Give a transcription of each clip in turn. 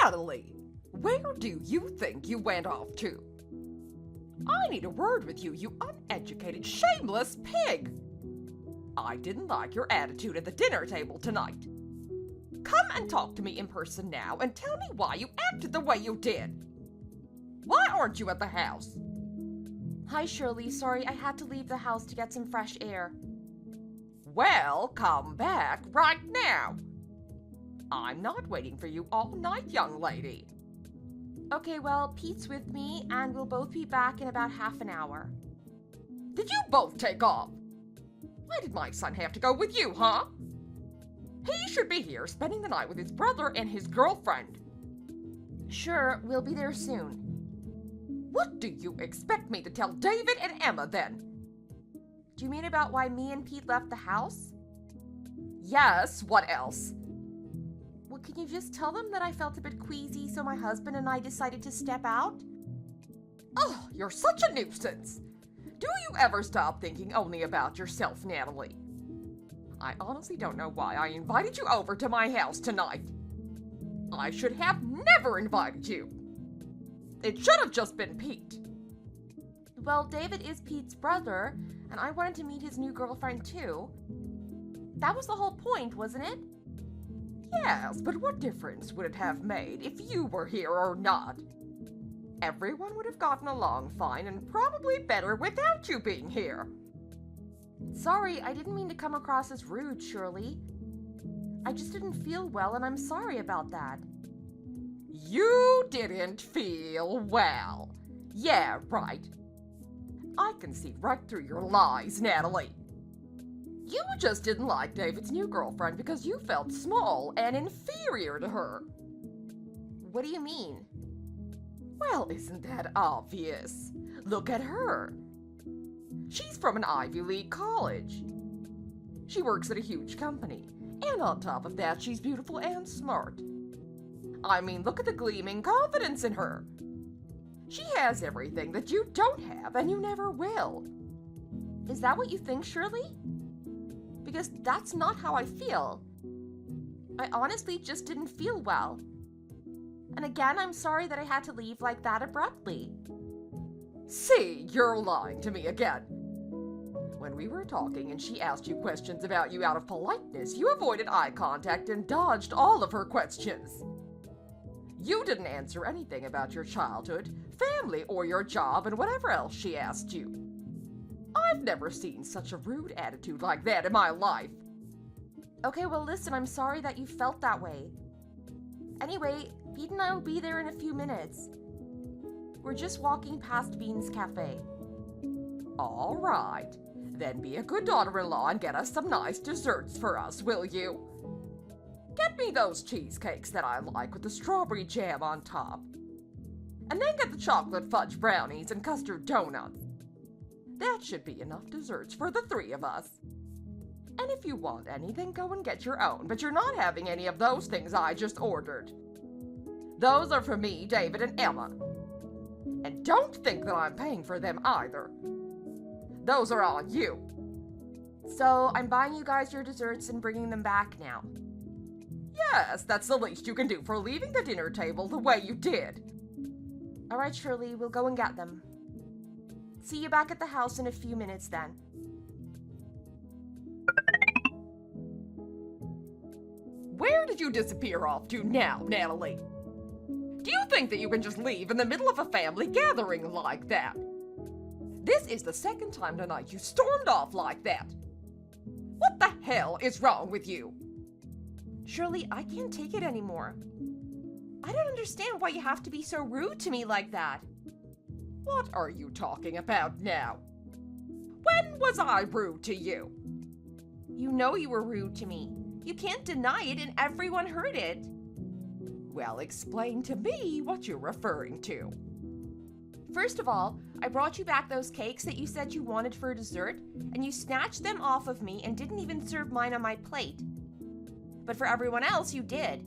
Natalie, where do you think you went off to? I need a word with you, you uneducated, shameless pig! I didn't like your attitude at the dinner table tonight. Come and talk to me in person now and tell me why you acted the way you did. Why aren't you at the house? Hi, Shirley. Sorry, I had to leave the house to get some fresh air. Well, come back right now. I'm not waiting for you all night, young lady. Okay, well, Pete's with me, and we'll both be back in about half an hour. Did you both take off? Why did my son have to go with you, huh? He should be here spending the night with his brother and his girlfriend. Sure, we'll be there soon. What do you expect me to tell David and Emma then? Do you mean about why me and Pete left the house? Yes, what else? Well, can you just tell them that I felt a bit queasy, so my husband and I decided to step out? Oh, you're such a nuisance. Do you ever stop thinking only about yourself, Natalie? I honestly don't know why I invited you over to my house tonight. I should have never invited you. It should have just been Pete. Well, David is Pete's brother, and I wanted to meet his new girlfriend too. That was the whole point, wasn't it? Yes, but what difference would it have made if you were here or not? Everyone would have gotten along fine and probably better without you being here. Sorry, I didn't mean to come across as rude, Shirley. I just didn't feel well, and I'm sorry about that. You didn't feel well. Yeah, right. I can see right through your lies, Natalie. You just didn't like David's new girlfriend because you felt small and inferior to her. What do you mean? Well, isn't that obvious? Look at her. She's from an Ivy League college. She works at a huge company, and on top of that, she's beautiful and smart. I mean, look at the gleaming confidence in her. She has everything that you don't have, and you never will. Is that what you think, Shirley? Because that's not how I feel. I honestly just didn't feel well. And again, I'm sorry that I had to leave like that abruptly. See, you're lying to me again. When we were talking and she asked you questions about you out of politeness, you avoided eye contact and dodged all of her questions. You didn't answer anything about your childhood, family, or your job and whatever else she asked you. I've never seen such a rude attitude like that in my life. Okay, well listen, I'm sorry that you felt that way. Anyway, Pete and I will be there in a few minutes. We're just walking past Bean's Cafe. All right. Then be a good daughter-in-law and get us some nice desserts for us, will you? Get me those cheesecakes that I like with the strawberry jam on top. And then get the chocolate fudge brownies and custard donuts. That should be enough desserts for the three of us. And if you want anything, go and get your own, but you're not having any of those things I just ordered. Those are for me, David, and Emma. And don't think that I'm paying for them either. Those are on you. So I'm buying you guys your desserts and bringing them back now. Yes, that's the least you can do for leaving the dinner table the way you did. All right, Shirley, we'll go and get them. See you back at the house in a few minutes then. Where did you disappear off to now, Natalie? Do you think that you can just leave in the middle of a family gathering like that? This is the second time tonight you stormed off like that. What the hell is wrong with you? Shirley, I can't take it anymore. I don't understand why you have to be so rude to me like that. What are you talking about now? When was I rude to you? You know you were rude to me. You can't deny it, and everyone heard it. Well, explain to me what you're referring to. First of all, I brought you back those cakes that you said you wanted for dessert, and you snatched them off of me and didn't even serve mine on my plate. But for everyone else, you did.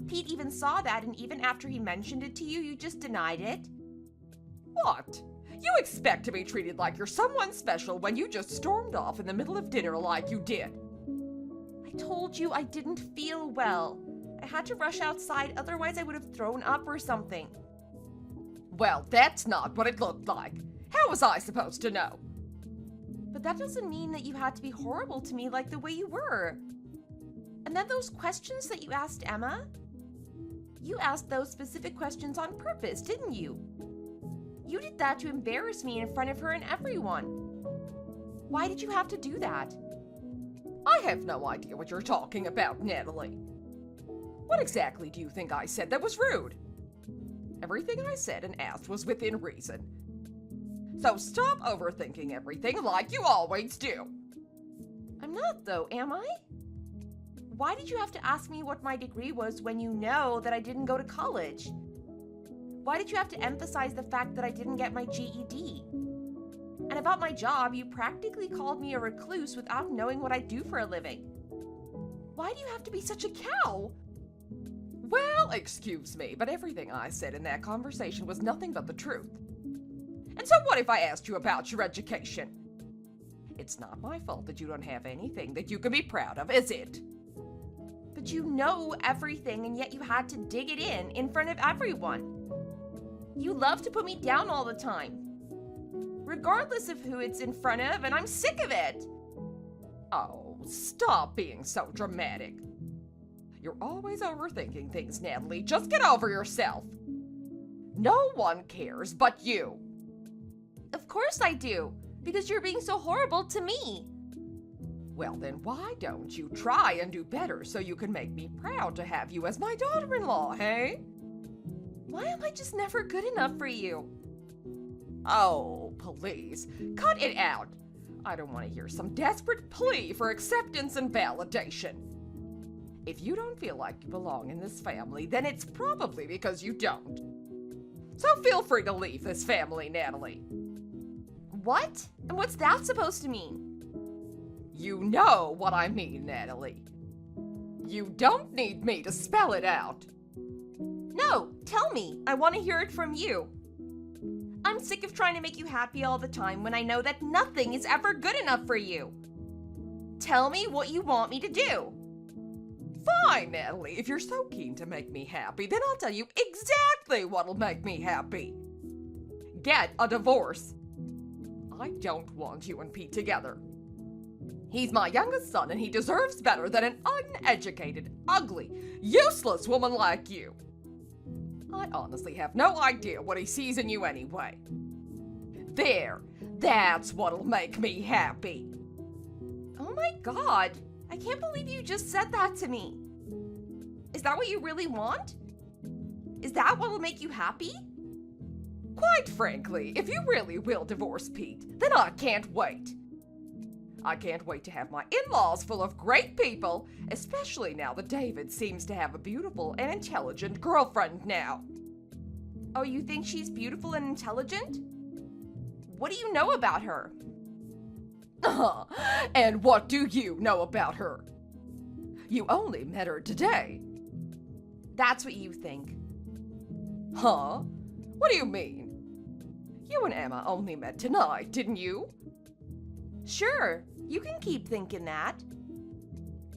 Pete even saw that, and even after he mentioned it to you, you just denied it. What? You expect to be treated like you're someone special when you just stormed off in the middle of dinner like you did. I told you I didn't feel well. I I had to rush outside, otherwise I would have thrown up or something. Well, that's not what it looked like. How was I supposed to know? But that doesn't mean that you had to be horrible to me like the way you were. And then those questions that you asked Emma? You asked those specific questions on purpose, didn't you? You did that to embarrass me in front of her and everyone. Why did you have to do that? I have no idea what you're talking about, Natalie. What exactly do you think I said that was rude? Everything I said and asked was within reason. So stop overthinking everything like you always do. I'm not, though, am I? Why did you have to ask me what my degree was when you know that I didn't go to college? Why did you have to emphasize the fact that I didn't get my GED? And about my job, you practically called me a recluse without knowing what I do for a living. Why do you have to be such a cow? Well, excuse me, but everything I said in that conversation was nothing but the truth. And so what if I asked you about your education? It's not my fault that you don't have anything that you can be proud of, is it? But you know everything, and yet you had to dig it in front of everyone. You love to put me down all the time, regardless of who it's in front of, and I'm sick of it. Oh, stop being so dramatic. You're always overthinking things, Natalie. Just get over yourself. No one cares but you. Of course I do, because you're being so horrible to me. Well, then why don't you try and do better so you can make me proud to have you as my daughter-in-law, hey? Why am I just never good enough for you? Oh, please, cut it out. I don't want to hear some desperate plea for acceptance and validation. If you don't feel like you belong in this family, then it's probably because you don't. So feel free to leave this family, Natalie. What? And what's that supposed to mean? You know what I mean, Natalie. You don't need me to spell it out. No, tell me. I want to hear it from you. I'm sick of trying to make you happy all the time when I know that nothing is ever good enough for you. Tell me what you want me to do. Fine, Natalie. If you're so keen to make me happy, then I'll tell you exactly what'll make me happy. Get a divorce. I don't want you and Pete together. He's my youngest son, and he deserves better than an uneducated, ugly, useless woman like you. I honestly have no idea what he sees in you anyway. There, that's what'll make me happy. Oh my God, I can't believe you just said that to me. Is that what you really want? Is that what'll make you happy? Quite frankly, if you really will divorce Pete, then I can't wait. I can't wait to have my in-laws full of great people, especially now that David seems to have a beautiful and intelligent girlfriend now. Oh, you think she's beautiful and intelligent? What do you know about her? And what do you know about her? You only met her today. That's what you think. Huh? What do you mean? You and Emma only met tonight, didn't you? Sure, you can keep thinking that.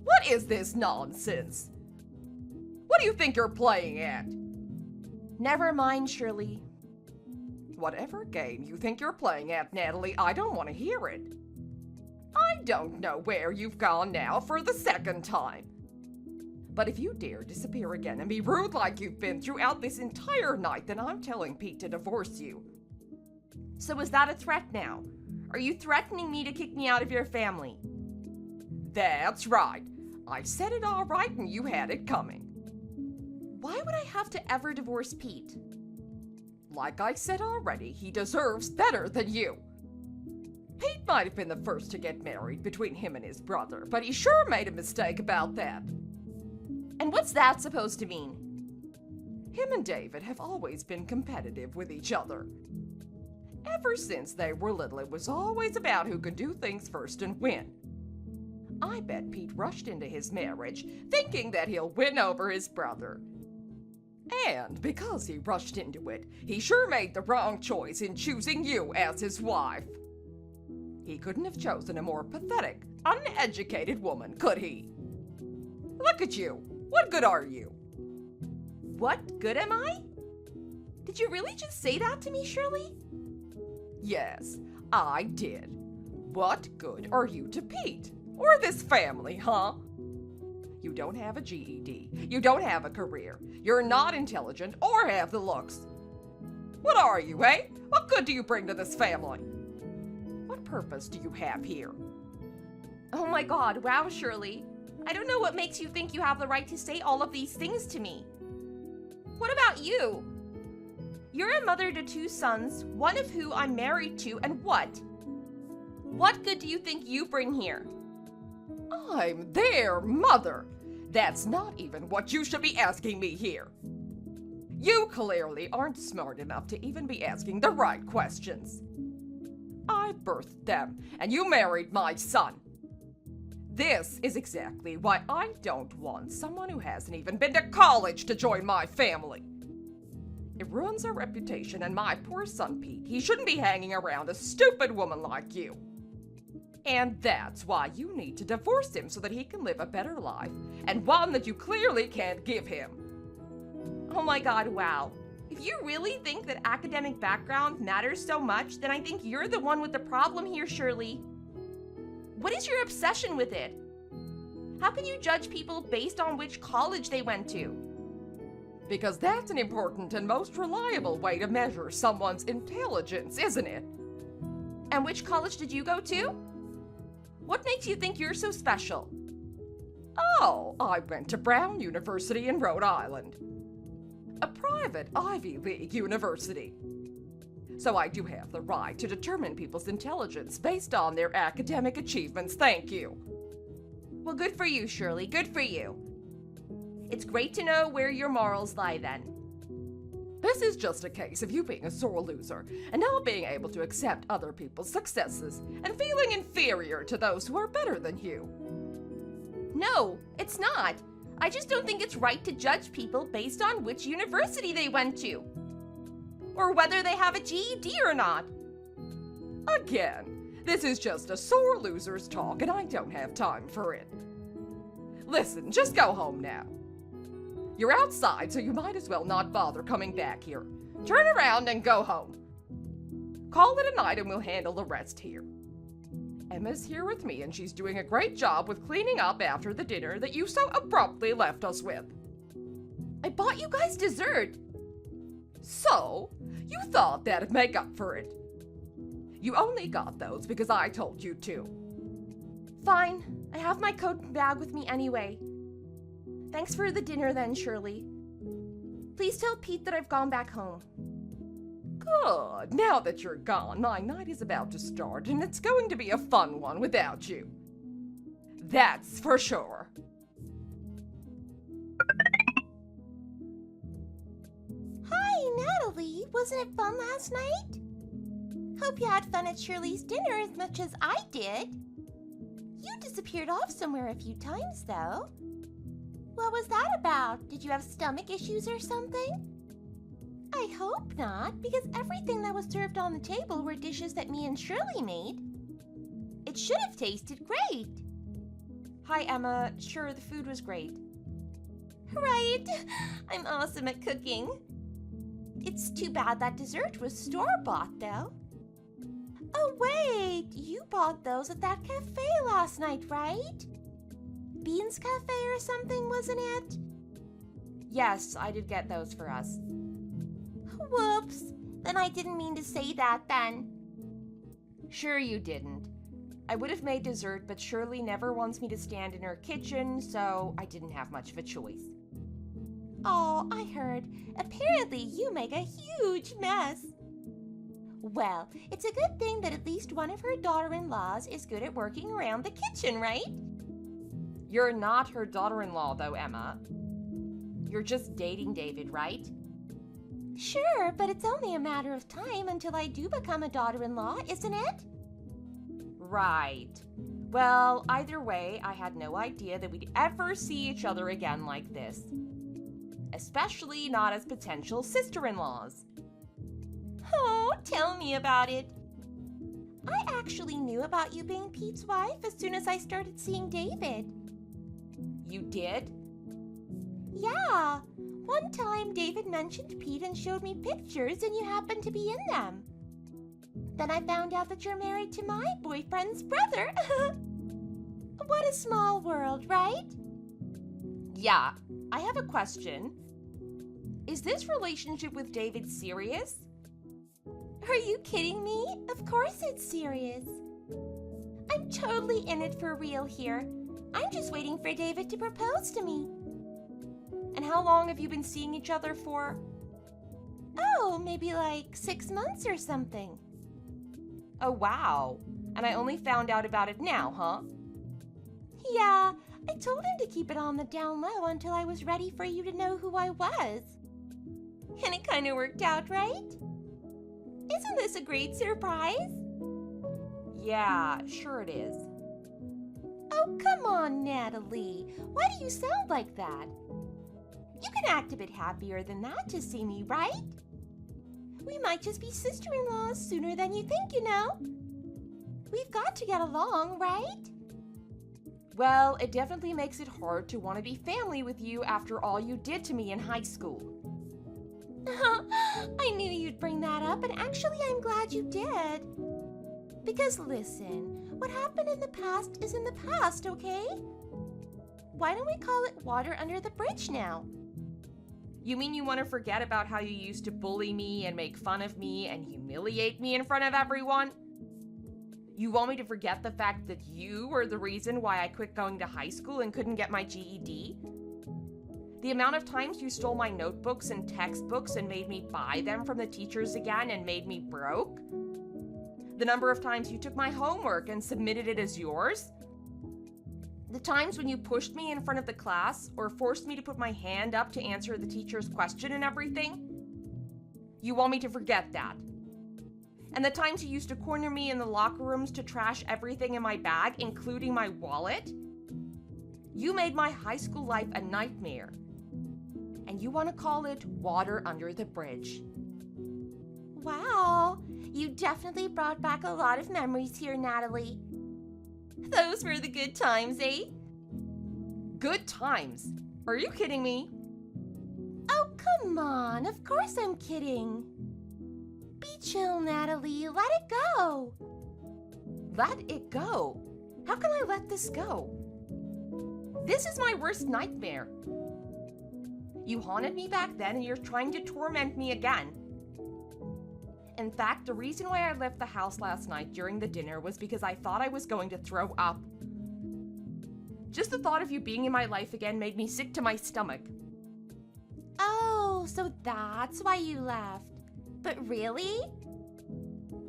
What is this nonsense? What do you think you're playing at? Never mind, Shirley. Whatever game you think you're playing at, Natalie, I don't want to hear it. I don't know where you've gone now for the second time. But if you dare disappear again and be rude like you've been throughout this entire night, then I'm telling Pete to divorce you. So is that a threat now? Are you threatening me to kick me out of your family? That's right. I said it all right and you had it coming. Why would I have to ever divorce Pete? Like I said already, he deserves better than you. Pete might have been the first to get married between him and his brother, but he sure made a mistake about that. And what's that supposed to mean? Him and David have always been competitive with each other. Ever since they were little, it was always about who could do things first and win. I bet Pete rushed into his marriage thinking that he'll win over his brother. And because he rushed into it, he sure made the wrong choice in choosing you as his wife. He couldn't have chosen a more pathetic, uneducated woman, could he? Look at you. What good are you? What good am I? Did you really just say that to me, Shirley? Yes, I did. What good are you to Pete? Or this family, huh? You don't have a GED. You don't have a career. You're not intelligent or have the looks. What are you, eh? What good do you bring to this family? What purpose do you have here? Oh my God, wow, Shirley. I don't know what makes you think you have the right to say all of these things to me. What about you? You're a mother to 2 sons, one of who I'm married to, and what? What good do you think you bring here? I'm their mother. That's not even what you should be asking me here. You clearly aren't smart enough to even be asking the right questions. I birthed them, and you married my son. This is exactly why I don't want someone who hasn't even been to college to join my family. It ruins our reputation, and my poor son Pete, he shouldn't be hanging around a stupid woman like you. And that's why you need to divorce him so that he can live a better life, and one that you clearly can't give him. Oh my God, wow. If you really think that academic background matters so much, then I think you're the one with the problem here, Shirley. What is your obsession with it? How can you judge people based on which college they went to? Because that's an important and most reliable way to measure someone's intelligence, isn't it? And which college did you go to? What makes you think you're so special? Oh, I went to Brown University in Rhode Island. A private Ivy League university. So I do have the right to determine people's intelligence based on their academic achievements, thank you. Well, good for you, Shirley, good for you. It's great to know where your morals lie then. This is just a case of you being a sore loser and not being able to accept other people's successes and feeling inferior to those who are better than you. No, it's not. I just don't think it's right to judge people based on which university they went to. Or whether they have a GED or not. Again, this is just a sore loser's talk and I don't have time for it. Listen, just go home now. You're outside, so you might as well not bother coming back here. Turn around and go home. Call it a night and we'll handle the rest here. Emma's here with me and she's doing a great job with cleaning up after the dinner that you so abruptly left us with. I bought you guys dessert. So, you thought that'd make up for it. You only got those because I told you to. Fine, I have my coat and bag with me anyway. Thanks for the dinner then, Shirley. Please tell Pete that I've gone back home. Good. Now that you're gone, my night is about to start, and it's going to be a fun one without you. That's for sure. Hi, Natalie. Wasn't it fun last night? Hope you had fun at Shirley's dinner as much as I did. You disappeared off somewhere a few times, though. What was that about? Did you have stomach issues or something? I hope not, because everything that was served on the table were dishes that me and Shirley made. It should have tasted great. Hi, Emma. Sure, the food was great. Right. I'm awesome at cooking. It's too bad that dessert was store-bought, though. Oh, wait. You bought those at that cafe last night, right? Beans Cafe or something, wasn't it? Yes, I did get those for us. Whoops. Then I didn't mean to say that then. Sure you didn't. I would have made dessert, but Shirley never wants me to stand in her kitchen, so I didn't have much of a choice. Oh, I heard. Apparently you make a huge mess. Well, it's a good thing that at least one of her daughter-in-laws is good at working around the kitchen, right? You're not her daughter-in-law, though, Emma. You're just dating David, right? Sure, but it's only a matter of time until I do become a daughter-in-law, isn't it? Right. Well, either way, I had no idea that we'd ever see each other again like this. Especially not as potential sister-in-laws. Oh, tell me about it. I actually knew about you being Pete's wife as soon as I started seeing David. You did? Yeah. One one time David mentioned Pete and showed me pictures and you happened to be in them. Then I found out that you're married to my boyfriend's brother. What a small world, right? Yeah, I have a question. Is this relationship with David serious? Are you kidding me? Of course it's serious. I'm totally in it for real here. I'm just waiting for David to propose to me. And how long have you been seeing each other for? Oh, maybe like 6 months or something. Oh, wow. And I only found out about it now, huh? Yeah, I told him to keep it on the down low until I was ready for you to know who I was. And it kind of worked out, right? Isn't this a great surprise? Yeah, sure it is. Oh, come on, Natalie. Why do you sound like that? You can act a bit happier than that to see me, right? We might just be sister-in-laws sooner than you think, you know? We've got to get along, right? Well, it definitely makes it hard to want to be family with you after all you did to me in high school. I knew you'd bring that up, and actually I'm glad you did. Because listen, what happened in the past is in the past, okay? Why don't we call it water under the bridge now? You mean you want to forget about how you used to bully me and make fun of me and humiliate me in front of everyone? You want me to forget the fact that you were the reason why I quit going to high school and couldn't get my GED? The amount of times you stole my notebooks and textbooks and made me buy them from the teachers again and made me broke? The number of times you took my homework and submitted it as yours? The times when you pushed me in front of the class or forced me to put my hand up to answer the teacher's question and everything? You want me to forget that? And the times you used to corner me in the locker rooms to trash everything in my bag, including my wallet? You made my high school life a nightmare. And you want to call it water under the bridge. Wow, you definitely brought back a lot of memories here, Natalie. Those were the good times, eh? Good times? Are you kidding me? Oh, come on. Of course I'm kidding. Be chill, Natalie. Let it go. Let it go? How can I let this go? This is my worst nightmare. You haunted me back then and you're trying to torment me again. In fact, the reason why I left the house last night during the dinner was because I thought I was going to throw up. Just the thought of you being in my life again made me sick to my stomach. Oh, so that's why you left. But really?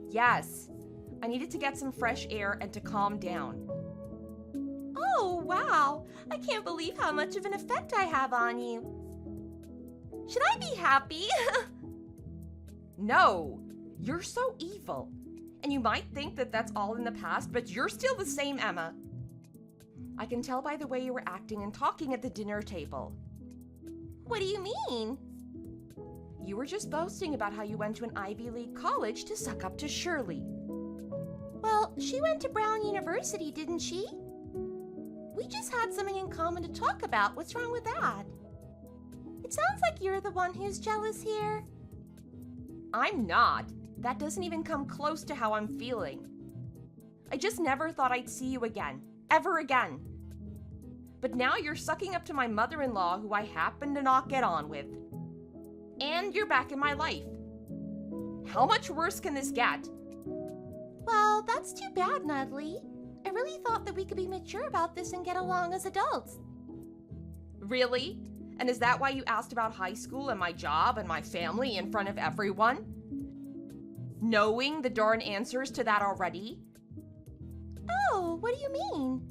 Yes. I needed to get some fresh air and to calm down. Oh, wow. I can't believe how much of an effect I have on you. Should I be happy? No. You're so evil. And you might think that that's all in the past, but you're still the same Emma. I can tell by the way you were acting and talking at the dinner table. What do you mean? You were just boasting about how you went to an Ivy League college to suck up to Shirley. Well, she went to Brown University, didn't she? We just had something in common to talk about. What's wrong with that? It sounds like you're the one who's jealous here. I'm not. That doesn't even come close to how I'm feeling. I just never thought I'd see you again. Ever again. But now you're sucking up to my mother-in-law who I happen to not get on with. And you're back in my life. How much worse can this get? Well, that's too bad, Natalie. I really thought that we could be mature about this and get along as adults. Really? And is that why you asked about high school and my job and my family in front of everyone? Knowing the darn answers to that already? Oh, what do you mean?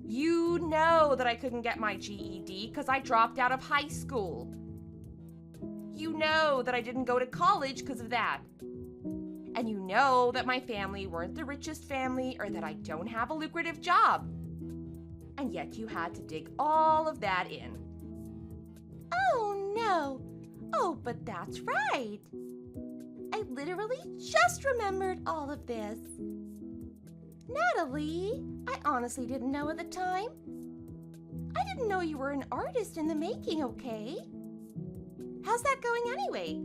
You know that I couldn't get my GED because I dropped out of high school. You know that I didn't go to college because of that. And you know that my family weren't the richest family or that I don't have a lucrative job. And yet you had to dig all of that in. Oh, no. Oh, but that's right. I literally just remembered all of this. Natalie, I honestly didn't know at the time. I didn't know you were an artist in the making, okay? How's that going anyway?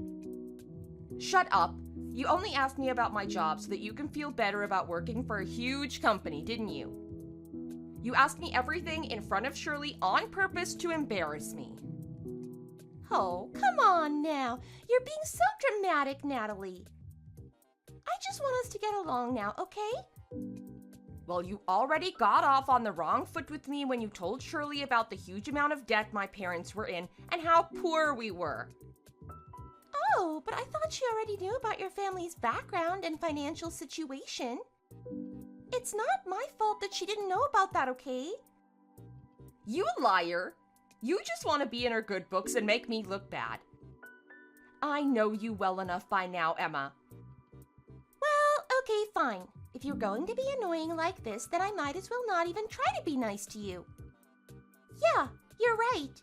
Shut up. You only asked me about my job so that you can feel better about working for a huge company, didn't you? You asked me everything in front of Shirley on purpose to embarrass me. Oh, come on now. You're being so dramatic, Natalie. I just want us to get along now, okay? Well, you already got off on the wrong foot with me when you told Shirley about the huge amount of debt my parents were in and how poor we were. Oh, but I thought she already knew about your family's background and financial situation. It's not my fault that she didn't know about that, okay? You liar! You just want to be in her good books and make me look bad. I know you well enough by now, Emma. Well, okay, fine. If you're going to be annoying like this, then I might as well not even try to be nice to you. Yeah, you're right.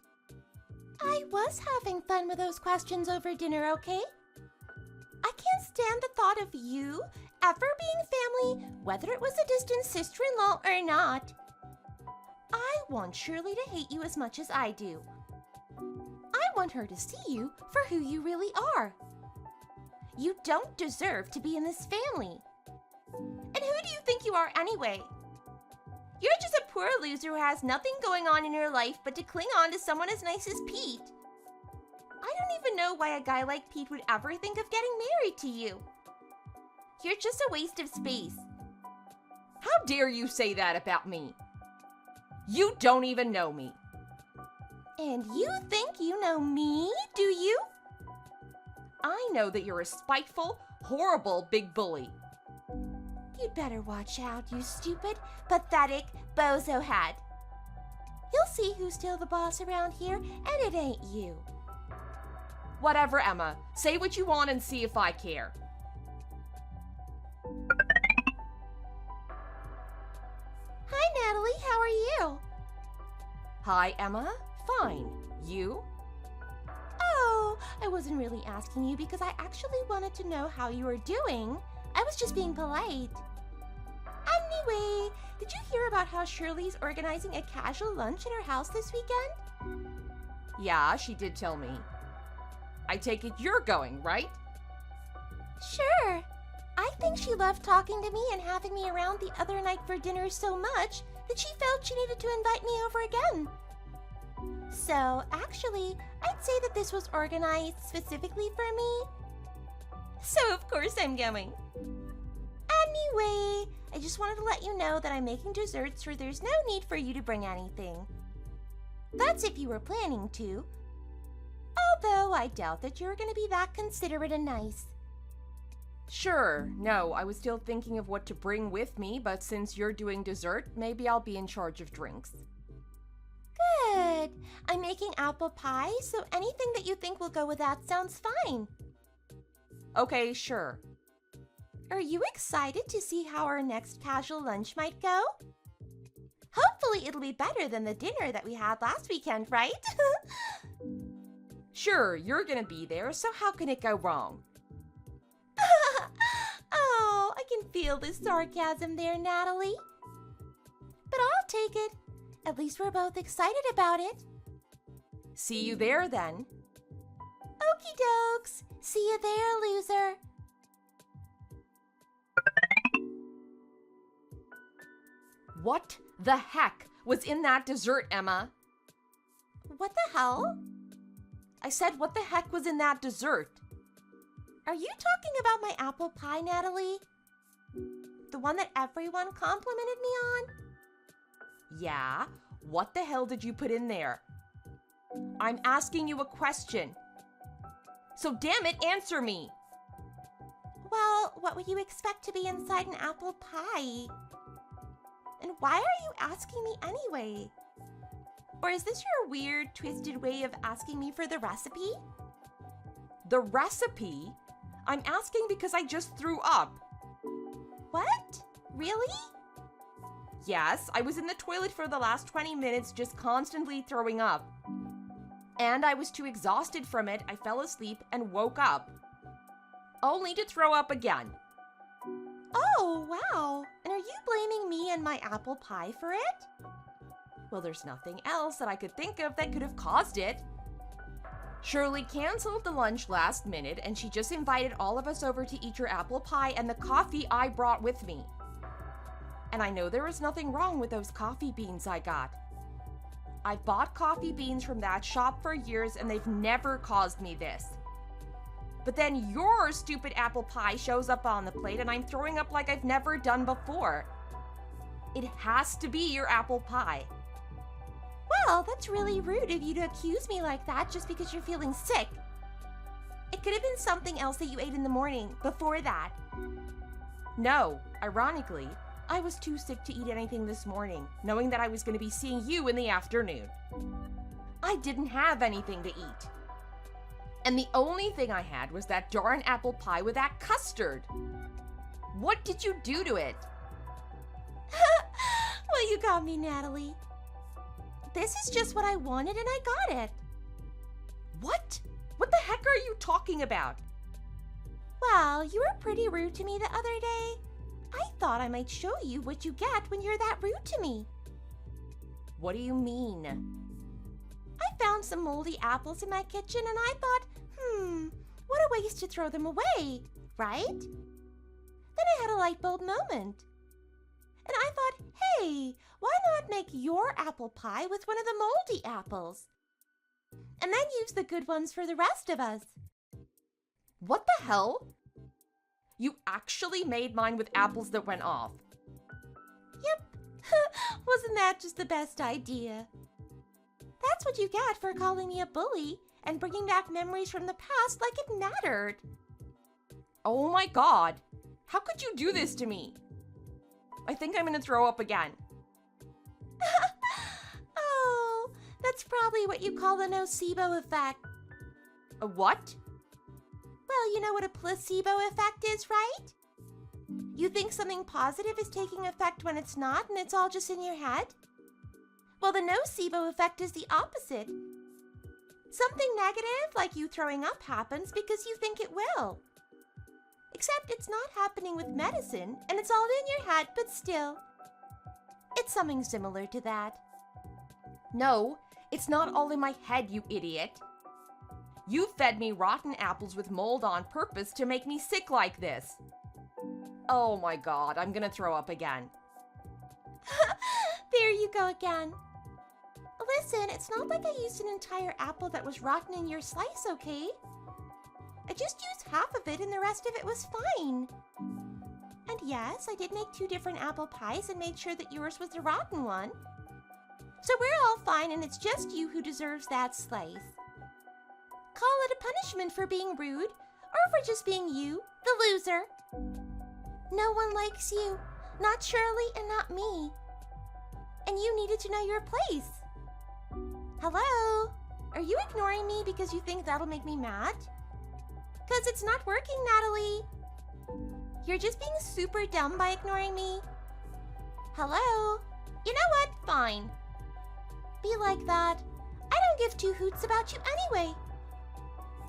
I was having fun with those questions over dinner, okay? I can't stand the thought of you ever being family, whether it was a distant sister-in-law or not. I want Shirley to hate you as much as I do. I want her to see you for who you really are. You don't deserve to be in this family. And who do you think you are anyway? You're just a poor loser who has nothing going on in your life but to cling on to someone as nice as Pete. I don't even know why a guy like Pete would ever think of getting married to you. You're just a waste of space. How dare you say that about me? You don't even know me. And you think you know me, do you? I know that you're a spiteful, horrible big bully. You'd better watch out, you stupid, pathetic bozo head. You'll see who's still the boss around here, and it ain't you. Whatever, Emma. Say what you want and see if I care. Hi, Natalie. How are you? Hi, Emma. Fine. You? Oh, I wasn't really asking you because I actually wanted to know how you were doing. I was just being polite. Anyway, did you hear about how Shirley's organizing a casual lunch at her house this weekend? Yeah, she did tell me. I take it you're going, right? Sure. I think she loved talking to me and having me around the other night for dinner so much that she felt she needed to invite me over again. So, actually, I'd say that this was organized specifically for me. So, of course, I'm going. Anyway, I just wanted to let you know that I'm making desserts so there's no need for you to bring anything. That's if you were planning to. Although I doubt that you're going to be that considerate and nice. Sure. No, I was still thinking of what to bring with me, but since you're doing dessert, maybe I'll be in charge of drinks. Good. I'm making apple pie, so anything that you think will go with that sounds fine. Okay, sure. Are you excited to see how our next casual lunch might go? Hopefully it'll be better than the dinner that we had last weekend, right? Sure, you're gonna be there, so how can it go wrong? Oh, I can feel the sarcasm there, Natalie. But I'll take it. At least we're both excited about it. See you there, then. Okie dokes. See you there, loser. What the heck was in that dessert, Emma? What the hell? I said, what the heck was in that dessert? Are you talking about my apple pie, Natalie? The one that everyone complimented me on? Yeah? What the hell did you put in there? I'm asking you a question. So damn it, answer me. Well, what would you expect to be inside an apple pie? And why are you asking me anyway? Or is this your weird, twisted way of asking me for the recipe? The recipe? I'm asking because I just threw up. What? Really? Yes, I was in the toilet for the last 20 minutes just constantly throwing up. And I was too exhausted from it, I fell asleep and woke up. Only to throw up again. Oh, wow. And are you blaming me and my apple pie for it? Well, there's nothing else that I could think of that could have caused it. Shirley canceled the lunch last minute and she just invited all of us over to eat your apple pie and the coffee I brought with me. And I know there was nothing wrong with those coffee beans I got. I've bought coffee beans from that shop for years and they've never caused me this. But then your stupid apple pie shows up on the plate and I'm throwing up like I've never done before. It has to be your apple pie. Well, that's really rude of you to accuse me like that just because you're feeling sick. It could have been something else that you ate in the morning before that. No, ironically, I was too sick to eat anything this morning, knowing that I was going to be seeing you in the afternoon. I didn't have anything to eat. And the only thing I had was that darn apple pie with that custard. What did you do to it? Well, you got me, Natalie. This is just what I wanted and I got it. What? What the heck are you talking about? Well, you were pretty rude to me the other day. I thought I might show you what you get when you're that rude to me. What do you mean? I found some moldy apples in my kitchen and I thought, what a waste to throw them away, right? Then I had a light bulb moment. And I thought, hey, why not make your apple pie with one of the moldy apples? And then use the good ones for the rest of us. What the hell? You actually made mine with apples that went off. Yep. Wasn't that just the best idea? That's what you get for calling me a bully and bringing back memories from the past like it mattered. Oh my God. How could you do this to me? I think I'm gonna throw up again. Oh, that's probably what you call the nocebo effect. A what? Well, you know what a placebo effect is, right? You think something positive is taking effect when it's not and it's all just in your head? Well, the nocebo effect is the opposite. Something negative, like you throwing up, happens because you think it will. Except it's not happening with medicine, and it's all in your head, but still. It's something similar to that. No, it's not all in my head, you idiot. You fed me rotten apples with mold on purpose to make me sick like this. Oh my God, I'm gonna throw up again. There you go again. Listen, it's not like I used an entire apple that was rotten in your slice, okay? I just used half of it and the rest of it was fine. And yes, I did make 2 different apple pies and made sure that yours was the rotten one. So we're all fine and it's just you who deserves that slice. Call it a punishment for being rude or for just being you, the loser. No one likes you, not Shirley and not me. And you needed to know your place. Hello? Are you ignoring me because you think that'll make me mad? Because it's not working, Natalie. You're just being super dumb by ignoring me. Hello? You know what? Fine. Be like that. I don't give 2 hoots about you anyway.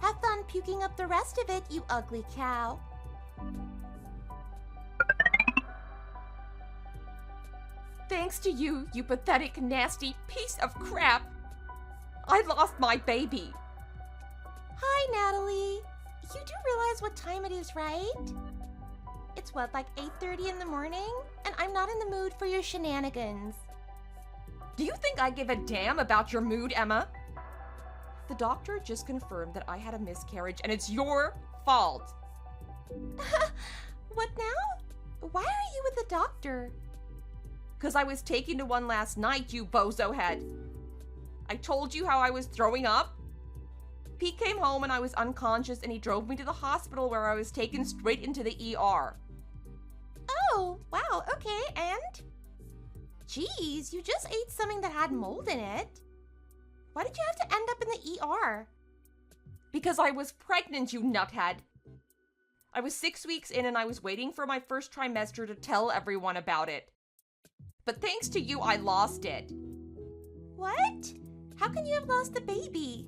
Have fun puking up the rest of it, you ugly cow. Thanks to you, you pathetic, nasty piece of crap. I lost my baby. Hi, Natalie. You do realize what time it is, right? It's what, like 8:30 in the morning? And I'm not in the mood for your shenanigans. Do you think I give a damn about your mood, Emma? The doctor just confirmed that I had a miscarriage and it's your fault. What now? Why are you with the doctor? 'Cause I was taken to one last night, you bozo head. I told you how I was throwing up. Pete came home and I was unconscious and he drove me to the hospital where I was taken straight into the ER. Oh, wow, okay, and? Geez, you just ate something that had mold in it. Why did you have to end up in the ER? Because I was pregnant, you nuthead. I was 6 weeks in and I was waiting for my first trimester to tell everyone about it. But thanks to you, I lost it. What? How can you have lost the baby?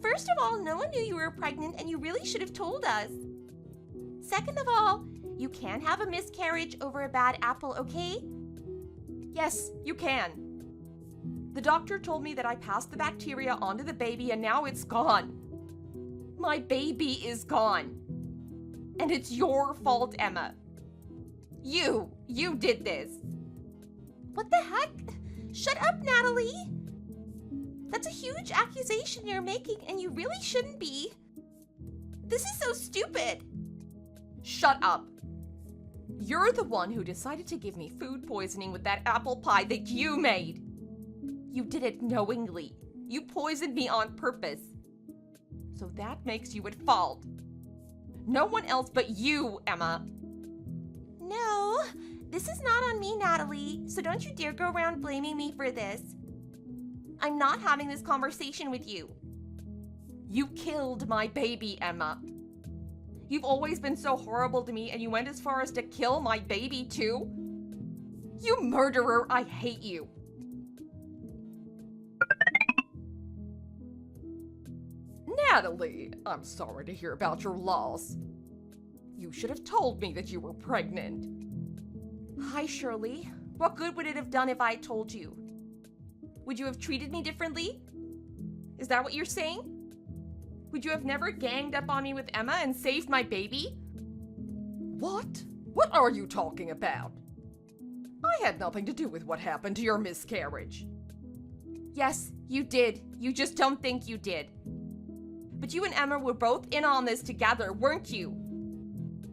First of all, no one knew you were pregnant and you really should have told us. Second of all, you can't have a miscarriage over a bad apple, okay? Yes, you can. The doctor told me that I passed the bacteria onto the baby and now it's gone. My baby is gone. And it's your fault, Emma. You did this. What the heck? Shut up, Natalie! That's a huge accusation you're making, and you really shouldn't be. This is so stupid. Shut up. You're the one who decided to give me food poisoning with that apple pie that you made. You did it knowingly. You poisoned me on purpose. So that makes you at fault. No one else but you, Emma. No, this is not on me, Natalie, so don't you dare go around blaming me for this. I'm not having this conversation with you. You killed my baby, Emma. You've always been so horrible to me, and you went as far as to kill my baby, too? You murderer, I hate you. Natalie, I'm sorry to hear about your loss. You should have told me that you were pregnant. Hi, Shirley. What good would it have done if I had told you? Would you have treated me differently? Is that what you're saying? Would you have never ganged up on me with Emma and saved my baby? What? What are you talking about? I had nothing to do with what happened to your miscarriage. Yes, you did. You just don't think you did. But you and Emma were both in on this together, weren't you?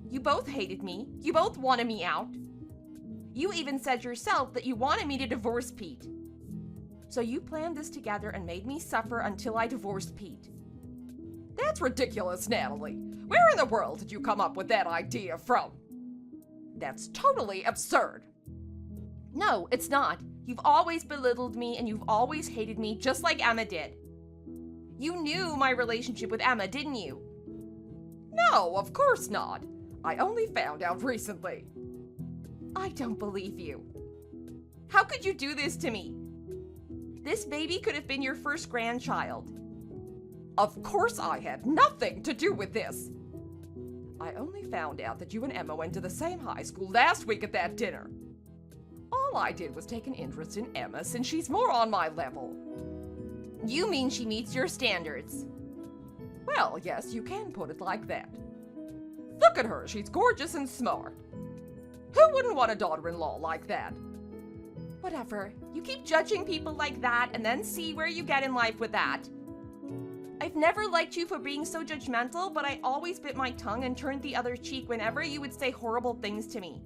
You both hated me. You both wanted me out. You even said yourself that you wanted me to divorce Pete. So you planned this together and made me suffer until I divorced Pete. That's ridiculous, Natalie. Where in the world did you come up with that idea from? That's totally absurd. No, it's not. You've always belittled me and you've always hated me just like Emma did. You knew my relationship with Emma, didn't you? No, of course not. I only found out recently. I don't believe you. How could you do this to me? This baby could have been your first grandchild. Of course I had nothing to do with this. I only found out that you and Emma went to the same high school last week at that dinner. All I did was take an interest in Emma since she's more on my level. You mean she meets your standards? Well, yes, you can put it like that. Look at her, she's gorgeous and smart. Who wouldn't want a daughter-in-law like that? Whatever. You keep judging people like that and then see where you get in life with that. I've never liked you for being so judgmental, but I always bit my tongue and turned the other cheek whenever you would say horrible things to me.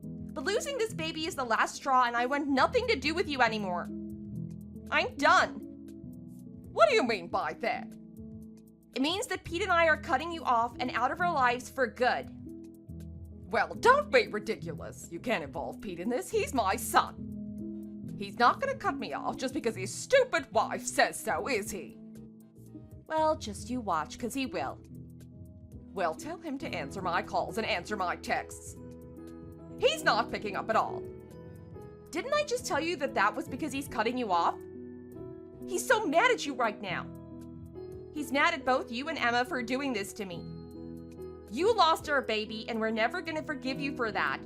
But losing this baby is the last straw and I want nothing to do with you anymore. I'm done. What do you mean by that? It means that Pete and I are cutting you off and out of our lives for good. Well, don't be ridiculous. You can't involve Pete in this. He's my son. He's not gonna cut me off just because his stupid wife says so, is he? Well, just you watch, 'cause he will. Well, tell him to answer my calls and answer my texts. He's not picking up at all. Didn't I just tell you that that was because he's cutting you off? He's so mad at you right now. He's mad at both you and Emma for doing this to me. You lost our baby, and we're never gonna forgive you for that.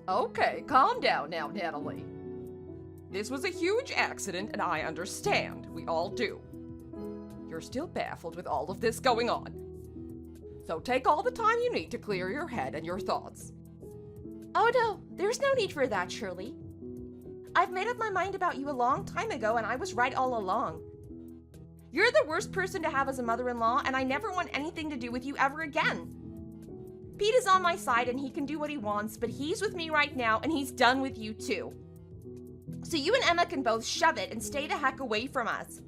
Okay, calm down now, Natalie. This was a huge accident, and I understand. We all do. You're still baffled with all of this going on. So take all the time you need to clear your head and your thoughts. Oh no, there's no need for that, Shirley. I've made up my mind about you a long time ago, and I was right all along. You're the worst person to have as a mother-in-law, and I never want anything to do with you ever again. Pete is on my side, and he can do what he wants, but he's with me right now, and he's done with you too. So you and Emma can both shove it and stay the heck away from us.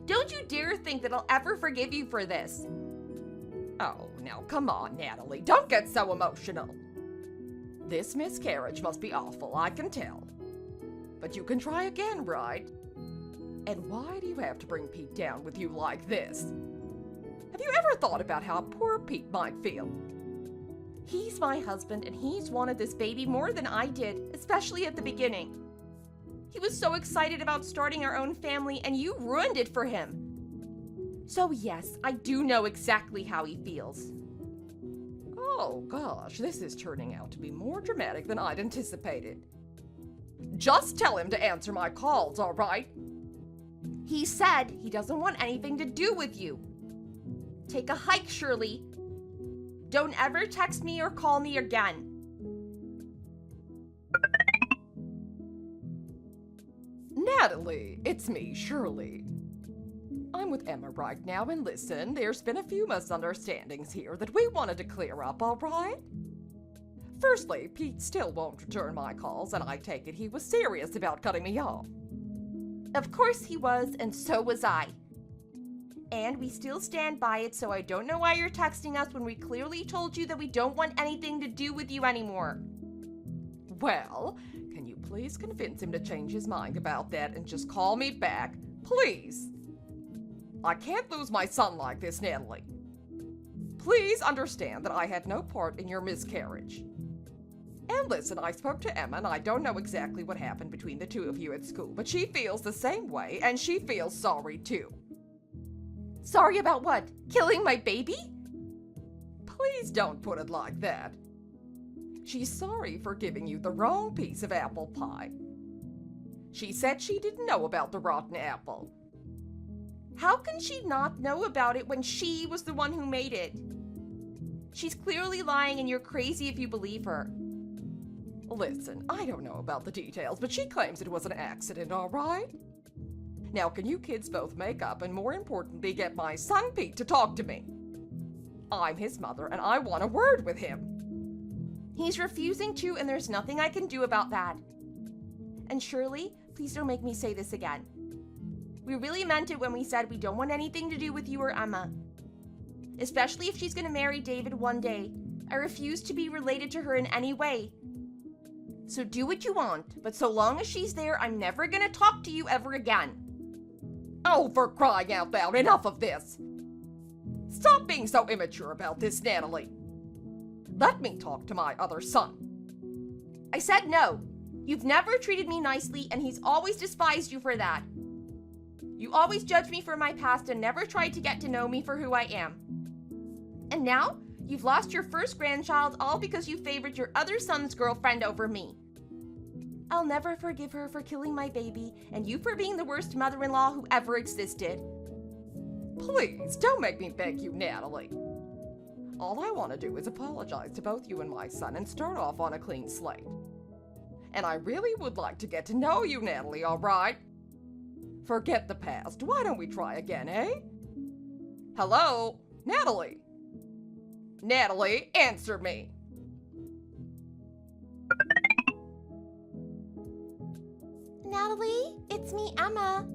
Don't you dare think that I'll ever forgive you for this. Oh, now come on, Natalie. Don't get so emotional. This miscarriage must be awful, I can tell. But you can try again, right? And why do you have to bring Pete down with you like this? Have you ever thought about how poor Pete might feel? He's my husband, and he's wanted this baby more than I did, especially at the beginning. He was so excited about starting our own family, and you ruined it for him. So yes, I do know exactly how he feels. Oh gosh, this is turning out to be more dramatic than I'd anticipated. Just tell him to answer my calls, all right? He said he doesn't want anything to do with you. Take a hike, Shirley. Don't ever text me or call me again. Natalie, it's me, Shirley. I'm with Emma right now, and listen, there's been a few misunderstandings here that we wanted to clear up, all right? Firstly, Pete still won't return my calls, and I take it he was serious about cutting me off. Of course he was, and so was I. And we still stand by it, so I don't know why you're texting us when we clearly told you that we don't want anything to do with you anymore. Well, can you please convince him to change his mind about that and just call me back? Please. I can't lose my son like this, Natalie. Please understand that I had no part in your miscarriage. And listen, I spoke to Emma, and I don't know exactly what happened between the two of you at school, but she feels the same way, and she feels sorry too. Sorry about what? Killing my baby? Please don't put it like that. She's sorry for giving you the wrong piece of apple pie. She said she didn't know about the rotten apple. How can she not know about it when she was the one who made it? She's clearly lying, and you're crazy if you believe her. Listen, I don't know about the details, but she claims it was an accident, all right? Now, can you kids both make up and, more importantly, get my son Pete to talk to me? I'm his mother, and I want a word with him. He's refusing to, and there's nothing I can do about that. And Shirley, please don't make me say this again. We really meant it when we said we don't want anything to do with you or Emma. Especially if she's going to marry David one day. I refuse to be related to her in any way. So do what you want, but so long as she's there, I'm never going to talk to you ever again. Oh, for crying out loud, enough of this! Stop being so immature about this, Natalie. Let me talk to my other son. I said no. You've never treated me nicely, and he's always despised you for that. You always judged me for my past and never tried to get to know me for who I am. And now, you've lost your first grandchild all because you favored your other son's girlfriend over me. I'll never forgive her for killing my baby, and you for being the worst mother-in-law who ever existed. Please, don't make me beg you, Natalie. All I want to do is apologize to both you and my son and start off on a clean slate. And I really would like to get to know you, Natalie, all right? Forget the past. Why don't we try again, eh? Hello? Natalie? Natalie, answer me. Natalie, it's me, Emma.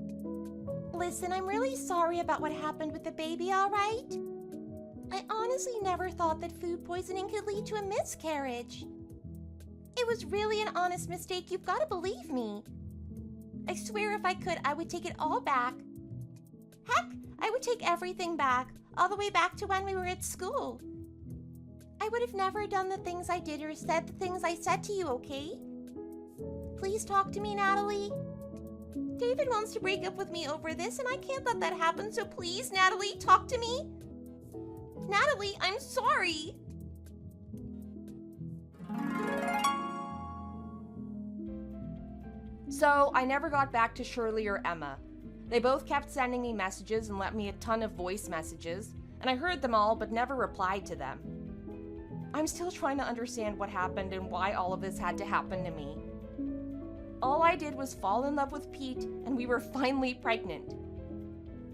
Listen, I'm really sorry about what happened with the baby, all right? I honestly never thought that food poisoning could lead to a miscarriage. It was really an honest mistake, you've got to believe me. I swear if I could, I would take it all back. Heck, I would take everything back, all the way back to when we were at school. I would have never done the things I did or said the things I said to you, okay? Please talk to me, Natalie. David wants to break up with me over this, and I can't let that happen, so please, Natalie, talk to me. Natalie, I'm sorry. So, I never got back to Shirley or Emma. They both kept sending me messages and left me a ton of voice messages, and I heard them all but never replied to them. I'm still trying to understand what happened and why all of this had to happen to me. All I did was fall in love with Pete, and we were finally pregnant.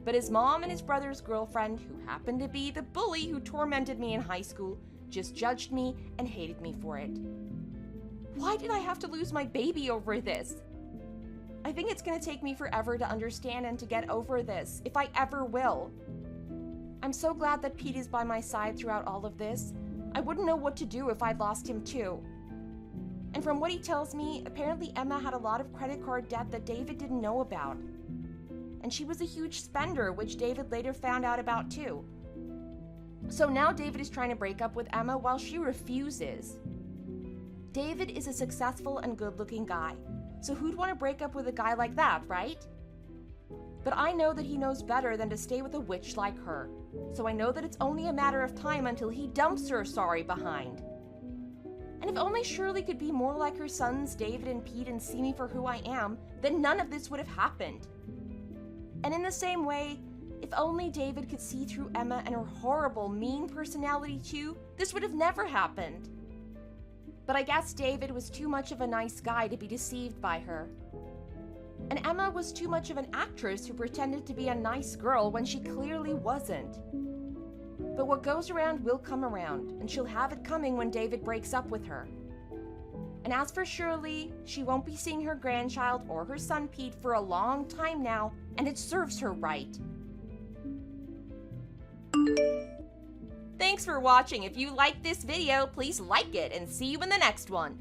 But his mom and his brother's girlfriend, who happened to be the bully who tormented me in high school, just judged me and hated me for it. Why did I have to lose my baby over this? I think it's going to take me forever to understand and to get over this, if I ever will. I'm so glad that Pete is by my side throughout all of this. I wouldn't know what to do if I'd lost him too. And from what he tells me, apparently Emma had a lot of credit card debt that David didn't know about. And she was a huge spender, which David later found out about too. So now David is trying to break up with Emma while she refuses. David is a successful and good-looking guy, so who'd want to break up with a guy like that, right? But I know that he knows better than to stay with a witch like her, so I know that it's only a matter of time until he dumps her sorry behind. And if only Shirley could be more like her sons David and Pete and see me for who I am, then none of this would have happened. And in the same way, if only David could see through Emma and her horrible, mean personality too, this would have never happened. But I guess David was too much of a nice guy to be deceived by her. And Emma was too much of an actress who pretended to be a nice girl when she clearly wasn't. But what goes around will come around, and she'll have it coming when David breaks up with her. And as for Shirley, she won't be seeing her grandchild or her son Pete for a long time now, and it serves her right. Thanks for watching. If you liked this video, please like it, and see you in the next one.